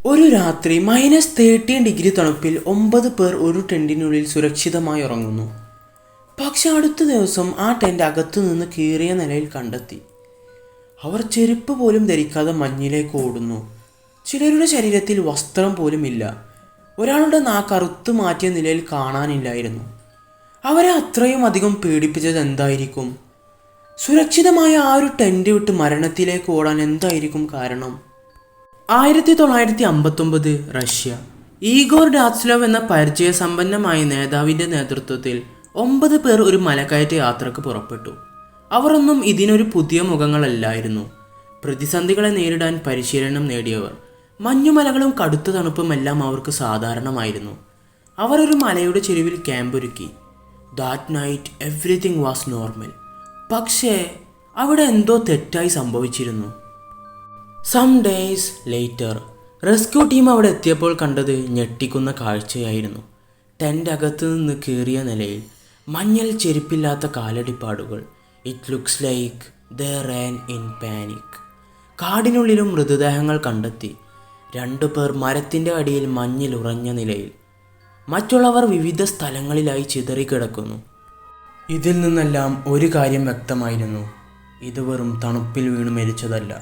ഒരു രാത്രി -13 തണുപ്പിൽ 9 പേർ ഒരു ടെന്റിനുള്ളിൽ സുരക്ഷിതമായി ഉറങ്ങുന്നു. പക്ഷെ അടുത്ത ദിവസം ആ ടെന്റ് അകത്തു നിന്ന് കീറിയ നിലയിൽ കണ്ടെത്തി. അവർ ചെരുപ്പ് പോലും ധരിക്കാതെ മഞ്ഞിലേക്ക് ഓടുന്നു. ചിലരുടെ ശരീരത്തിൽ വസ്ത്രം പോലും ഇല്ല. ഒരാളുടെ നാക്ക് അറുത്തു മാറ്റിയ നിലയിൽ കാണാനില്ലായിരുന്നു. അവരെ അത്രയും അധികം പേടിപ്പിച്ചത് എന്തായിരിക്കും? സുരക്ഷിതമായ ആ ഒരു ടെന്റ് വിട്ട് മരണത്തിലേക്ക് ഓടാൻ എന്തായിരിക്കും കാരണം? 1959 റഷ്യ. ഈഗോർ ഡാറ്റ്സ്ലോവ് എന്ന പരിചയസമ്പന്നമായ നേതാവിൻ്റെ നേതൃത്വത്തിൽ 9 പേർ ഒരു മലകയറ്റ യാത്രക്ക് പുറപ്പെട്ടു. അവർ ഒന്നും ഇതിനൊരു പുതിയ മുഖങ്ങളല്ലായിരുന്നു. പ്രതിസന്ധികളെ നേരിടാൻ പരിശീലനം നേടിയവർ. മഞ്ഞുമലകളും കടുത്ത തണുപ്പുമെല്ലാം അവർക്ക് സാധാരണമായിരുന്നു. അവർ ഒരു മലയുടെ ചെരുവിൽ ക്യാമ്പൊരുക്കി. That night everything was normal. പക്ഷേ അവിടെ എന്തോ തെറ്റായി സംഭവിച്ചിരുന്നു. Some days later rescue team അവിടെ എത്തിയപ്പോൾ കണ്ടത് ഞെട്ടിക്കുന്ന കാഴ്ചയായിരുന്നു. ടെൻ്റ് അകത്തു നിന്ന് കീറിയ നിലയിൽ മഞ്ഞൾ ചെരുപ്പില്ലാത്ത കാലടിപ്പാടുകൾ. It looks like they ran in panic. കാടിനുള്ളിലും മൃതദേഹങ്ങൾ കണ്ടെത്തി. 2 പേർ മരത്തിൻ്റെ അടിയിൽ മഞ്ഞിൽ ഉറഞ്ഞ നിലയിൽ. മറ്റുള്ളവർ വിവിധ സ്ഥലങ്ങളിലായി ചിതറിക്കിടക്കുന്നു. ഇതിൽ നിന്നെല്ലാം ഒരു കാര്യം വ്യക്തമായിരുന്നു. ഇത് വെറും തണുപ്പിൽ വീണ് മരിച്ചതല്ല.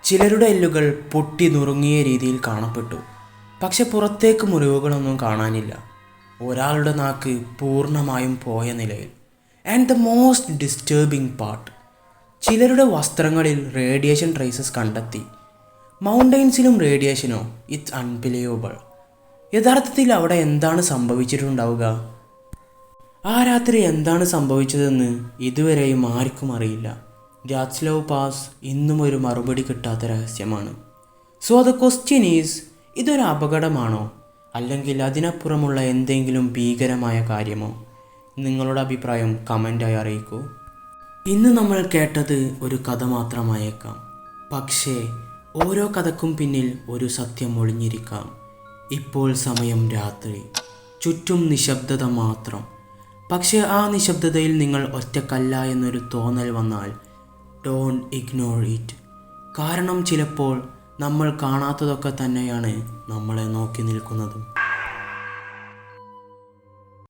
ചിലരുടെ എല്ലുകൾ പൊട്ടി നുറുങ്ങിയ രീതിയിൽ കാണപ്പെട്ടു. പക്ഷെ പുറത്തേക്ക് മുറിവുകളൊന്നും കാണാനില്ല. ഒരാളുടെ നാക്ക് പൂർണ്ണമായും പോയ നിലയിൽ. And the most disturbing part, ചിലരുടെ വസ്ത്രങ്ങളിൽ റേഡിയേഷൻ ട്രേസസ് കണ്ടെത്തി. മൗണ്ടെയ്ൻസിലും റേഡിയേഷനോ? It's unbelievable. യഥാർത്ഥത്തിൽ അവിടെ എന്താണ് സംഭവിച്ചിട്ടുണ്ടാവുക? ആ രാത്രി എന്താണ് സംഭവിച്ചതെന്ന് ഇതുവരെയും ആർക്കും അറിയില്ല. ഡാറ്റ്സ്ലോവ് പാസ് ഇന്നും ഒരു മറുപടി കിട്ടാത്ത രഹസ്യമാണ്. സോ ദ ക്വസ്റ്റ്യൻ ഈസ്, ഇതൊരു അപകടമാണോ അല്ലെങ്കിൽ അതിനപ്പുറമുള്ള എന്തെങ്കിലും ഭീകരമായ കാര്യമോ? നിങ്ങളുടെ അഭിപ്രായം കമൻ്റായി അറിയിക്കൂ. ഇന്ന് നമ്മൾ കേട്ടത് ഒരു കഥ മാത്രമായേക്കാം. പക്ഷേ ഓരോ കഥക്കും പിന്നിൽ ഒരു സത്യം ഒളിഞ്ഞിരിക്കാം. ഇപ്പോൾ സമയം രാത്രി, ചുറ്റും നിശബ്ദത മാത്രം. പക്ഷേ ആ നിശബ്ദതയിൽ നിങ്ങൾ ഒറ്റക്കല്ല എന്നൊരു തോന്നൽ വന്നാൽ ഡോണ്ട് ഇഗ്നോർ ഇറ്റ്. കാരണം ചിലപ്പോൾ നമ്മൾ കാണാത്തതൊക്കെ തന്നെയാണ് നമ്മളെ നോക്കി നിൽക്കുന്നതും.